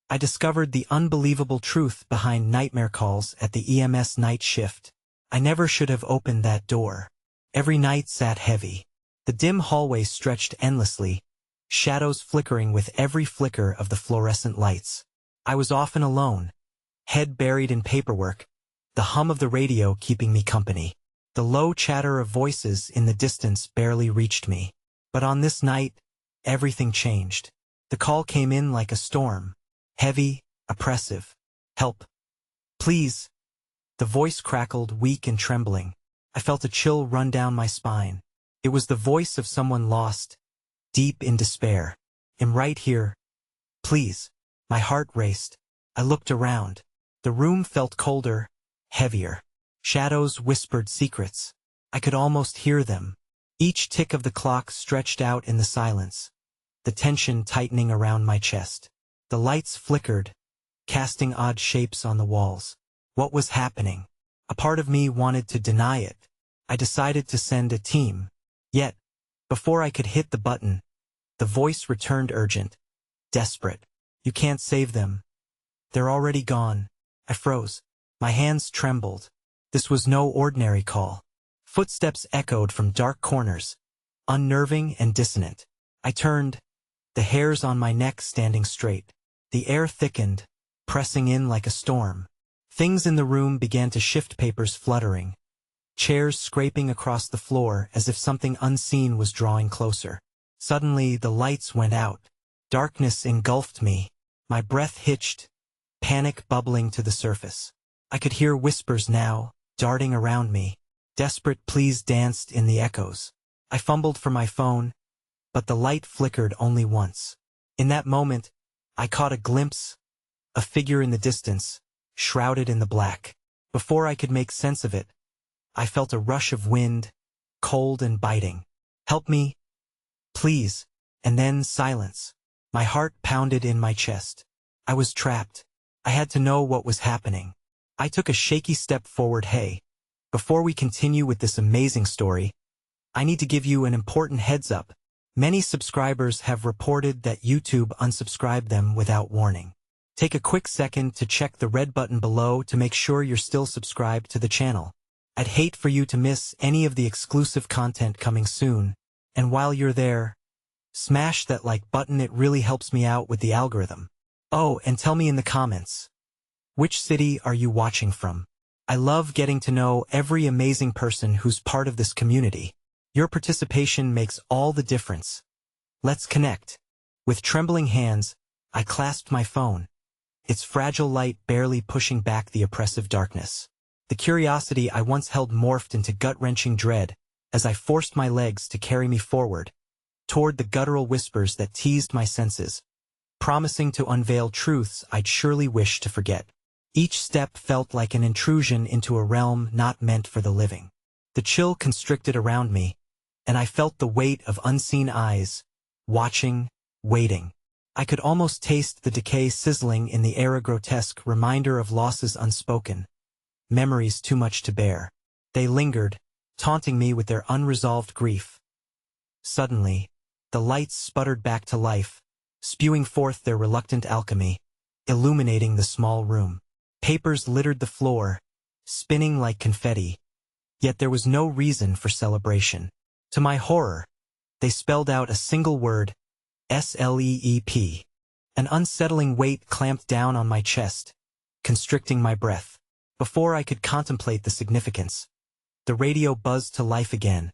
I discovered the unbelievable truth behind nightmare calls at the EMS night shift. I never should have opened that door. Every night sat heavy. The dim hallway stretched endlessly, shadows flickering with every flicker of the fluorescent lights. I was often alone, head buried in paperwork, the hum of the radio keeping me company. The low chatter of voices in the distance barely reached me. But on this night, everything changed. The call came in like a storm. Heavy, oppressive. Help. Please. The voice crackled, weak and trembling. I felt a chill run down my spine. It was the voice of someone lost, deep in despair. I'm right here. Please. My heart raced. I looked around. The room felt colder, heavier. Shadows whispered secrets. I could almost hear them. Each tick of the clock stretched out in the silence, the tension tightening around my chest. The lights flickered, casting odd shapes on the walls. What was happening? A part of me wanted to deny it. I decided to send a team. Yet, before I could hit the button, the voice returned urgent, desperate. You can't save them. They're already gone. I froze. My hands trembled. This was no ordinary call. Footsteps echoed from dark corners, unnerving and dissonant. I turned, the hairs on my neck standing straight. The air thickened, pressing in like a storm. Things in the room began to shift, papers fluttering, chairs scraping across the floor as if something unseen was drawing closer. Suddenly, the lights went out. Darkness engulfed me. My breath hitched, panic bubbling to the surface. I could hear whispers now, darting around me. Desperate pleas danced in the echoes. I fumbled for my phone, but the light flickered only once. In that moment, I caught a glimpse, a figure in the distance, shrouded in the black. Before I could make sense of it, I felt a rush of wind, cold and biting. Help me, please. And then silence. My heart pounded in my chest. I was trapped. I had to know what was happening. I took a shaky step forward. Hey, before we continue with this amazing story, I need to give you an important heads up. Many subscribers have reported that YouTube unsubscribed them without warning. Take a quick second to check the red button below to make sure you're still subscribed to the channel. I'd hate for you to miss any of the exclusive content coming soon. And while you're there, smash that like button. It really helps me out with the algorithm. Oh, and tell me in the comments, which city are you watching from? I love getting to know every amazing person who's part of this community. Your participation makes all the difference. Let's connect. With trembling hands, I clasped my phone, its fragile light barely pushing back the oppressive darkness. The curiosity I once held morphed into gut-wrenching dread as I forced my legs to carry me forward, toward the guttural whispers that teased my senses, promising to unveil truths I'd surely wish to forget. Each step felt like an intrusion into a realm not meant for the living. The chill constricted around me, and I felt the weight of unseen eyes, watching, waiting. I could almost taste the decay sizzling in the air, a grotesque reminder of losses unspoken, memories too much to bear. They lingered, taunting me with their unresolved grief. Suddenly, the lights sputtered back to life, spewing forth their reluctant alchemy, illuminating the small room. Papers littered the floor, spinning like confetti, yet there was no reason for celebration. To my horror, they spelled out a single word, SLEEP. An unsettling weight clamped down on my chest, constricting my breath. Before I could contemplate the significance, the radio buzzed to life again,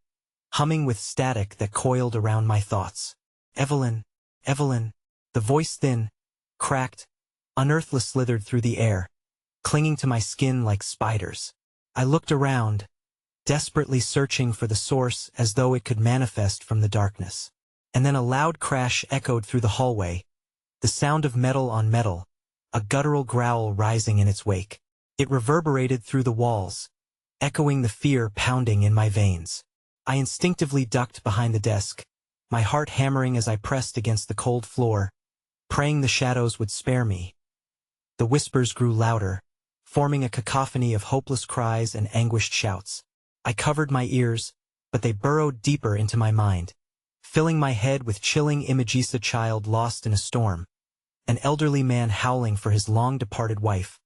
humming with static that coiled around my thoughts. Evelyn, Evelyn. The voice, thin, cracked, unearthly, slithered through the air, clinging to my skin like spiders. I looked around, desperately searching for the source as though it could manifest from the darkness. And then a loud crash echoed through the hallway, the sound of metal on metal, a guttural growl rising in its wake. It reverberated through the walls, echoing the fear pounding in my veins. I instinctively ducked behind the desk, my heart hammering as I pressed against the cold floor, praying the shadows would spare me. The whispers grew louder, forming a cacophony of hopeless cries and anguished shouts. I covered my ears, but they burrowed deeper into my mind, filling my head with chilling images. A child lost in a storm, an elderly man howling for his long-departed wife,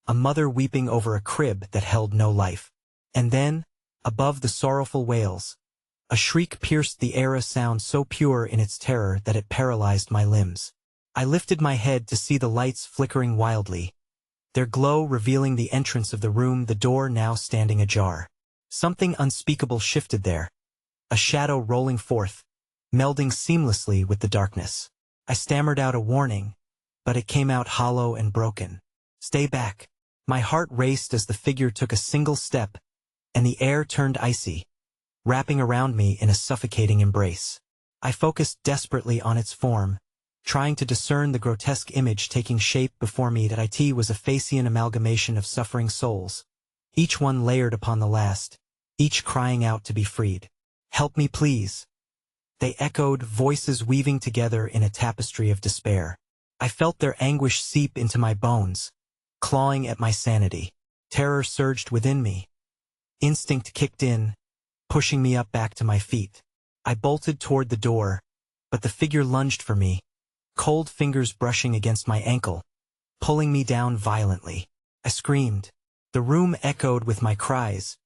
a mother weeping over a crib that held no life. And then, above the sorrowful wails, a shriek pierced the air, a sound so pure in its terror that it paralyzed my limbs. I lifted my head to see the lights flickering wildly, their glow revealing the entrance of the room, the door now standing ajar. Something unspeakable shifted there, a shadow rolling forth, melding seamlessly with the darkness. I stammered out a warning, but it came out hollow and broken. "Stay back." My heart raced as the figure took a single step, and the air turned icy, wrapping around me in a suffocating embrace. I focused desperately on its form, trying to discern the grotesque image taking shape before me. That it was a Phaeacian amalgamation of suffering souls, each one layered upon the last, each crying out to be freed. "Help me, please," they echoed, voices weaving together in a tapestry of despair. I felt their anguish seep into my bones, clawing at my sanity. Terror surged within me. Instinct kicked in, pushing me up back to my feet. I bolted toward the door, but the figure lunged for me, cold fingers brushing against my ankle, pulling me down violently. I screamed. The room echoed with my cries,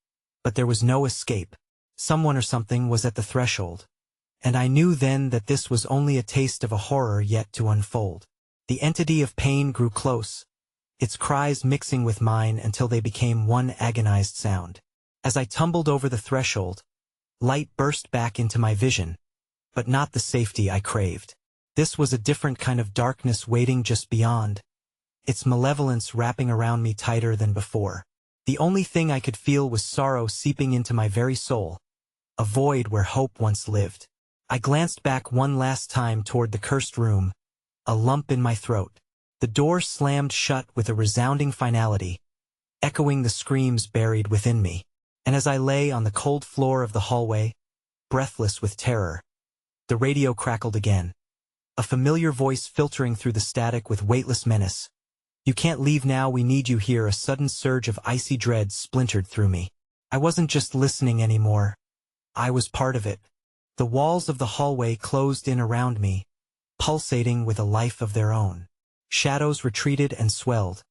but there was no escape. Someone or something was at the threshold, and I knew then that this was only a taste of a horror yet to unfold. The entity of pain grew close, its cries mixing with mine until they became one agonized sound. As I tumbled over the threshold, light burst back into my vision, but not the safety I craved. This was a different kind of darkness waiting just beyond, its malevolence wrapping around me tighter than before. The only thing I could feel was sorrow seeping into my very soul, a void where hope once lived. I glanced back one last time toward the cursed room, a lump in my throat. The door slammed shut with a resounding finality, echoing the screams buried within me. And as I lay on the cold floor of the hallway, breathless with terror, the radio crackled again, a familiar voice filtering through the static with weightless menace. "You can't leave now, we need you here." A sudden surge of icy dread splintered through me. I wasn't just listening anymore. I was part of it. The walls of the hallway closed in around me, pulsating with a life of their own. Shadows retreated and swelled,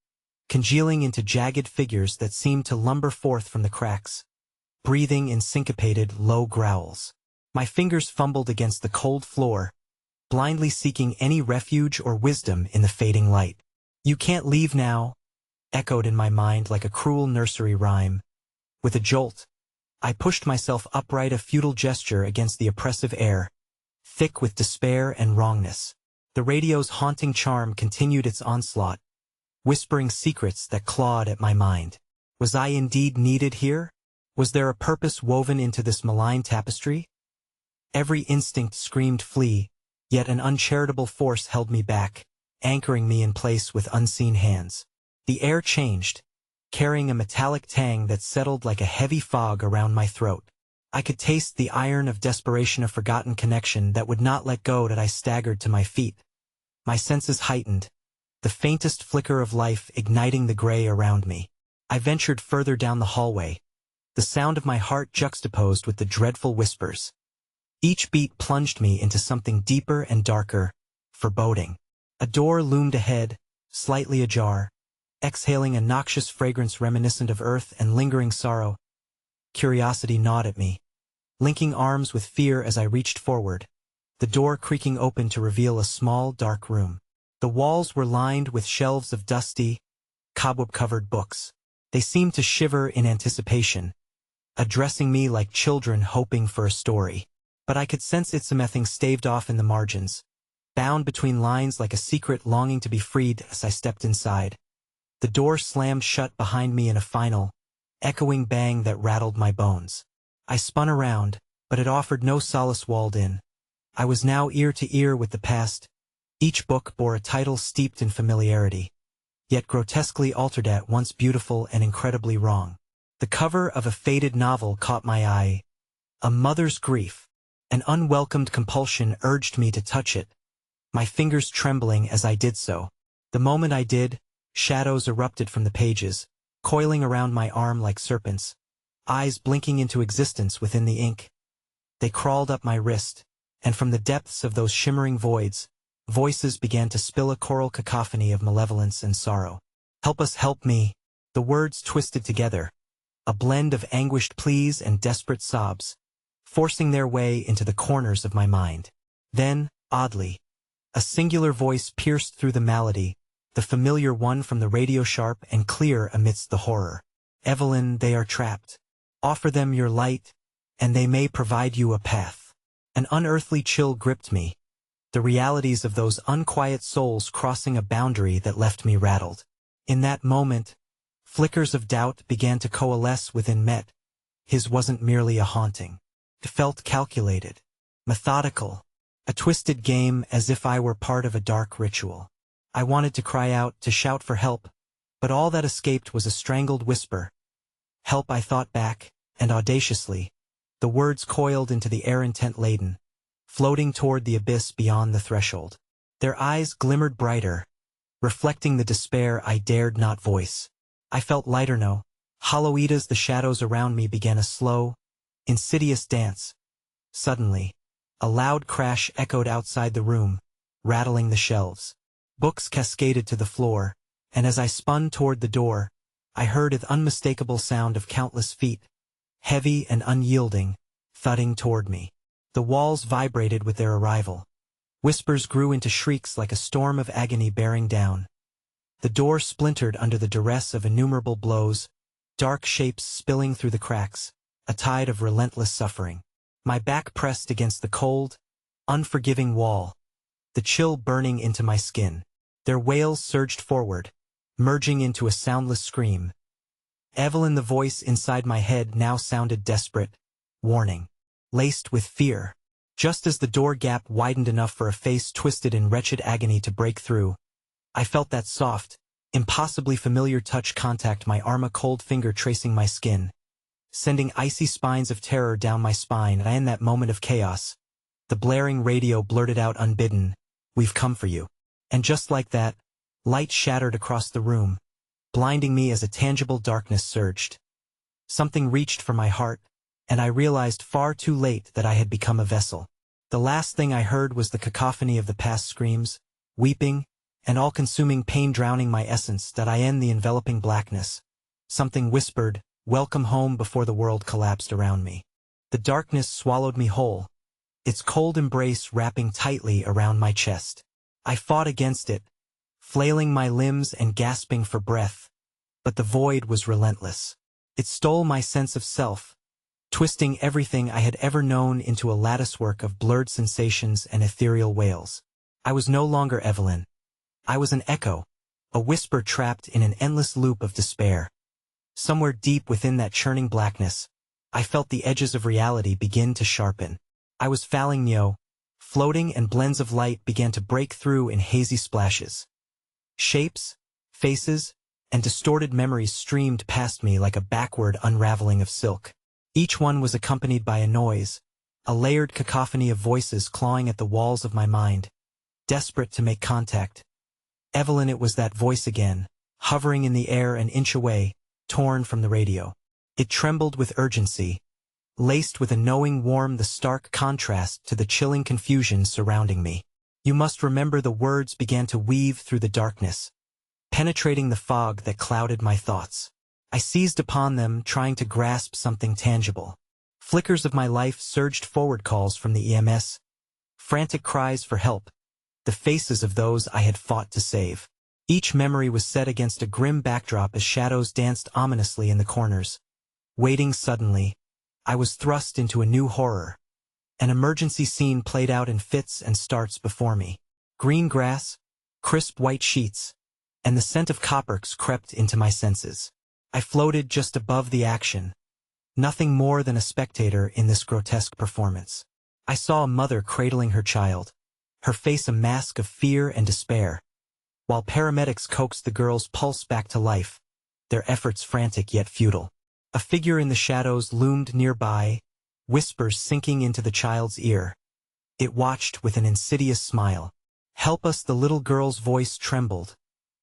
congealing into jagged figures that seemed to lumber forth from the cracks, breathing in syncopated, low growls. My fingers fumbled against the cold floor, blindly seeking any refuge or wisdom in the fading light. "You can't leave now," echoed in my mind like a cruel nursery rhyme. With a jolt, I pushed myself upright, a futile gesture against the oppressive air, thick with despair and wrongness. The radio's haunting charm continued its onslaught, whispering secrets that clawed at my mind. Was I indeed needed here? Was there a purpose woven into this malign tapestry? Every instinct screamed flee, yet an uncharitable force held me back, anchoring me in place with unseen hands. The air changed, carrying a metallic tang that settled like a heavy fog around my throat. I could taste the iron of desperation, a forgotten connection that would not let go. That I staggered to my feet, my senses heightened, the faintest flicker of life igniting the gray around me. I ventured further down the hallway, the sound of my heart juxtaposed with the dreadful whispers. Each beat plunged me into something deeper and darker, foreboding. A door loomed ahead, slightly ajar, exhaling a noxious fragrance reminiscent of earth and lingering sorrow. Curiosity gnawed at me, linking arms with fear as I reached forward, the door creaking open to reveal a small, dark room. The walls were lined with shelves of dusty, cobweb-covered books. They seemed to shiver in anticipation, addressing me like children hoping for a story. But I could sense something staved off in the margins, bound between lines like a secret longing to be freed. As I stepped inside, the door slammed shut behind me in a final, echoing bang that rattled my bones. I spun around, but it offered no solace. Walled in, I was now ear to ear with the past. Each book bore a title steeped in familiarity, yet grotesquely altered, at once beautiful and incredibly wrong. The cover of a faded novel caught my eye. A Mother's Grief. An unwelcomed compulsion urged me to touch it, my fingers trembling as I did so. The moment I did, shadows erupted from the pages, coiling around my arm like serpents, eyes blinking into existence within the ink. They crawled up my wrist, and from the depths of those shimmering voids, Voices began to spill a choral cacophony of malevolence and sorrow. Help us, help me. The words twisted together, a blend of anguished pleas and desperate sobs, forcing their way into the corners of my mind. Then, oddly, a singular voice pierced through the melody, the familiar one from the radio, sharp and clear amidst the horror. Evelyn, they are trapped. Offer them your light, and they may provide you a path. An unearthly chill gripped me, the realities of those unquiet souls crossing a boundary that left me rattled. In that moment, flickers of doubt began to coalesce within Met. His wasn't merely a haunting. It felt calculated, methodical, a twisted game, as if I were part of a dark ritual. I wanted to cry out, to shout for help, but all that escaped was a strangled whisper. Help, I thought back, and audaciously, the words coiled into the air, intent-laden, floating toward the abyss beyond the threshold. Their eyes glimmered brighter, reflecting the despair I dared not voice. I felt lighter now, hollow as the shadows around me began a slow, insidious dance. Suddenly, a loud crash echoed outside the room, rattling the shelves. Books cascaded to the floor, and as I spun toward the door, I heard the unmistakable sound of countless feet, heavy and unyielding, thudding toward me. The walls vibrated with their arrival. Whispers grew into shrieks like a storm of agony bearing down. The door splintered under the duress of innumerable blows, dark shapes spilling through the cracks, a tide of relentless suffering. My back pressed against the cold, unforgiving wall, the chill burning into my skin. Their wails surged forward, merging into a soundless scream. Evelyn, the voice inside my head now sounded desperate, warning, laced with fear. Just as the door gap widened enough for a face twisted in wretched agony to break through, I felt that soft, impossibly familiar touch contact my arm, a cold finger tracing my skin, sending icy spines of terror down my spine. And in that moment of chaos, the blaring radio blurted out unbidden, "We've come for you." And just like that, light shattered across the room, blinding me as a tangible darkness surged. Something reached for my heart, and I realized far too late that I had become a vessel. The last thing I heard was the cacophony of the past screams, weeping, and all-consuming pain drowning my essence. That I in the enveloping blackness. Something whispered, "Welcome home," before the world collapsed around me. The darkness swallowed me whole, its cold embrace wrapping tightly around my chest. I fought against it, flailing my limbs and gasping for breath, but the void was relentless. It stole my sense of self, twisting everything I had ever known into a latticework of blurred sensations and ethereal wails. I was no longer Evelyn. I was an echo, a whisper trapped in an endless loop of despair. Somewhere deep within that churning blackness, I felt the edges of reality begin to sharpen. I was falling now, floating, and blends of light began to break through in hazy splashes. Shapes, faces, and distorted memories streamed past me like a backward unraveling of silk. Each one was accompanied by a noise, a layered cacophony of voices clawing at the walls of my mind, desperate to make contact. Evelyn, it was that voice again, hovering in the air an inch away, torn from the radio. It trembled with urgency, laced with a knowing warmth, the stark contrast to the chilling confusion surrounding me. "You must remember," the words began to weave through the darkness, penetrating the fog that clouded my thoughts. I seized upon them, trying to grasp something tangible. Flickers of my life surged forward, calls from the EMS, frantic cries for help, the faces of those I had fought to save. Each memory was set against a grim backdrop as shadows danced ominously in the corners. Waiting, suddenly, I was thrust into a new horror. An emergency scene played out in fits and starts before me. Green grass, crisp white sheets, and the scent of copperx crept into my senses. I floated just above the action, nothing more than a spectator in this grotesque performance. I saw a mother cradling her child, her face a mask of fear and despair, while paramedics coaxed the girl's pulse back to life, their efforts frantic yet futile. A figure in the shadows loomed nearby, whispers sinking into the child's ear. It watched with an insidious smile. "Help us," the little girl's voice trembled,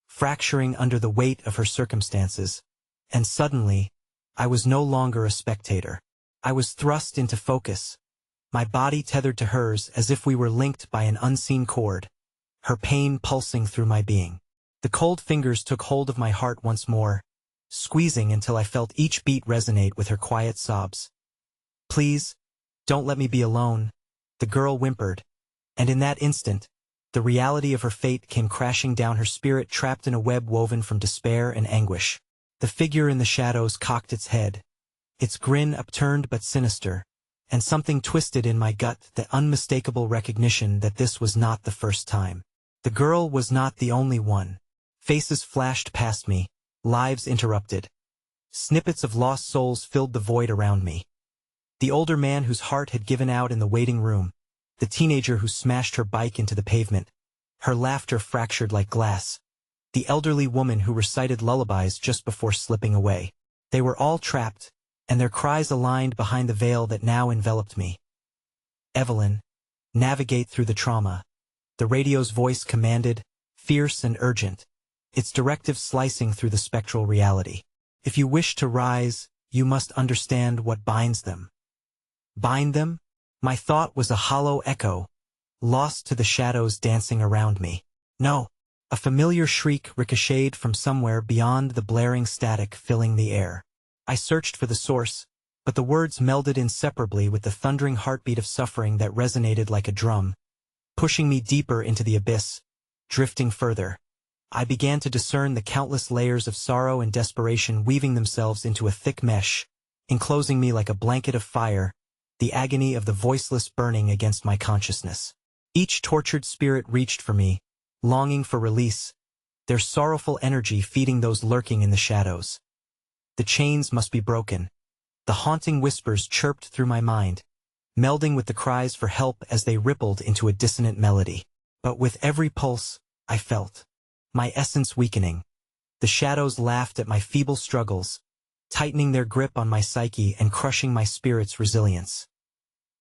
fracturing under the weight of her circumstances. And suddenly, I was no longer a spectator. I was thrust into focus, my body tethered to hers as if we were linked by an unseen cord. her pain pulsing through my being. The cold fingers took hold of my heart once more, squeezing until I felt each beat resonate with her quiet sobs. "Please, don't let me be alone," the girl whimpered, and in that instant, the reality of her fate came crashing down, her spirit trapped in a web woven from despair and anguish. The figure in the shadows cocked its head, its grin upturned but sinister, and something twisted in my gut, the unmistakable recognition that this was not the first time. The girl was not the only one. Faces flashed past me, lives interrupted. Snippets of lost souls filled the void around me. The older man whose heart had given out in the waiting room, the teenager who smashed her bike into the pavement, her laughter fractured like glass, the elderly woman who recited lullabies just before slipping away. They were all trapped, and their cries aligned behind the veil that now enveloped me. "Evelyn, navigate through the trauma," the radio's voice commanded, fierce and urgent, its directive slicing through the spectral reality. "If you wish to rise, you must understand what binds them." Bind them? My thought was a hollow echo, lost to the shadows dancing around me. No! A familiar shriek ricocheted from somewhere beyond the blaring static filling the air. I searched for the source, but the words melded inseparably with the thundering heartbeat of suffering that resonated like a drum, pushing me deeper into the abyss, drifting further. I began to discern the countless layers of sorrow and desperation weaving themselves into a thick mesh, enclosing me like a blanket of fire, the agony of the voiceless burning against my consciousness. Each tortured spirit reached for me, longing for release, their sorrowful energy feeding those lurking in the shadows. The chains must be broken. The haunting whispers chirped through my mind, melding with the cries for help as they rippled into a dissonant melody. But with every pulse, I felt my essence weakening. The shadows laughed at my feeble struggles, tightening their grip on my psyche and crushing my spirit's resilience.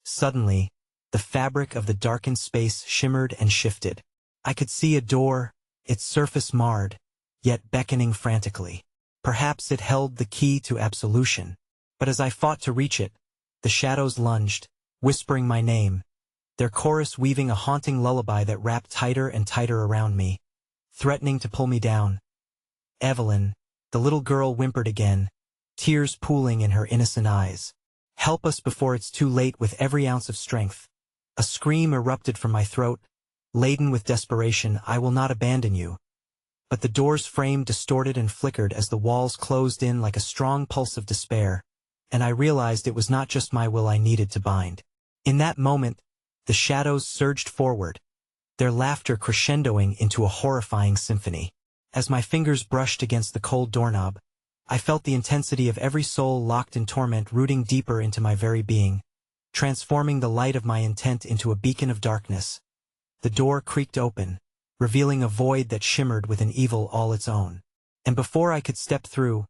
Suddenly, the fabric of the darkened space shimmered and shifted. I could see a door, its surface marred, yet beckoning frantically. Perhaps it held the key to absolution. But as I fought to reach it, the shadows lunged, whispering my name, their chorus weaving a haunting lullaby that wrapped tighter and tighter around me, threatening to pull me down. "Evelyn," the little girl whimpered again, tears pooling in her innocent eyes. "Help us before it's too late." With every ounce of strength, a scream erupted from my throat, laden with desperation. "I will not abandon you." But the door's frame distorted and flickered as the walls closed in like a strong pulse of despair, and I realized it was not just my will I needed to bind. In that moment, the shadows surged forward, their laughter crescendoing into a horrifying symphony. As my fingers brushed against the cold doorknob, I felt the intensity of every soul locked in torment rooting deeper into my very being, transforming the light of my intent into a beacon of darkness. The door creaked open, revealing a void that shimmered with an evil all its own. And before I could step through,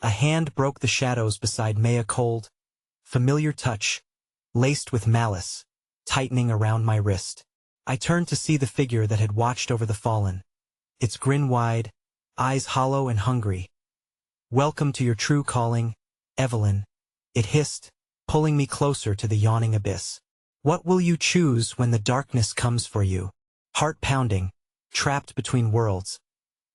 a hand broke the shadows beside me, a cold, familiar touch, laced with malice, tightening around my wrist. I turned to see the figure that had watched over the fallen, its grin wide, eyes hollow and hungry. "Welcome to your true calling, Evelyn," it hissed, pulling me closer to the yawning abyss. "What will you choose when the darkness comes for you?" Heart pounding, trapped between worlds,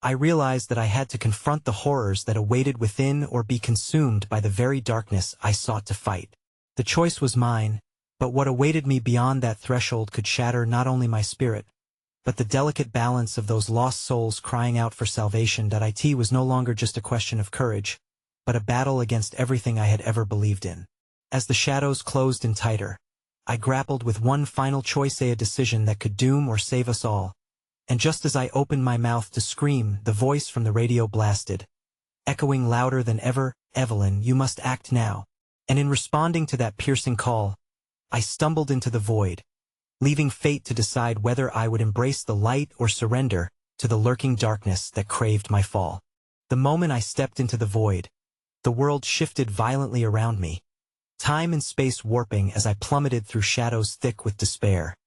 I realized that I had to confront the horrors that awaited within or be consumed by the very darkness I sought to fight. The choice was mine, but what awaited me beyond that threshold could shatter not only my spirit, but the delicate balance of those lost souls crying out for salvation. That it was no longer just a question of courage, but a battle against everything I had ever believed in. As the shadows closed in tighter, I grappled with one final choice, a decision that could doom or save us all. And just as I opened my mouth to scream, the voice from the radio blasted, echoing louder than ever, "Evelyn, you must act now." And in responding to that piercing call, I stumbled into the void, leaving fate to decide whether I would embrace the light or surrender to the lurking darkness that craved my fall. The moment I stepped into the void, the world shifted violently around me, time and space warping as I plummeted through shadows thick with despair.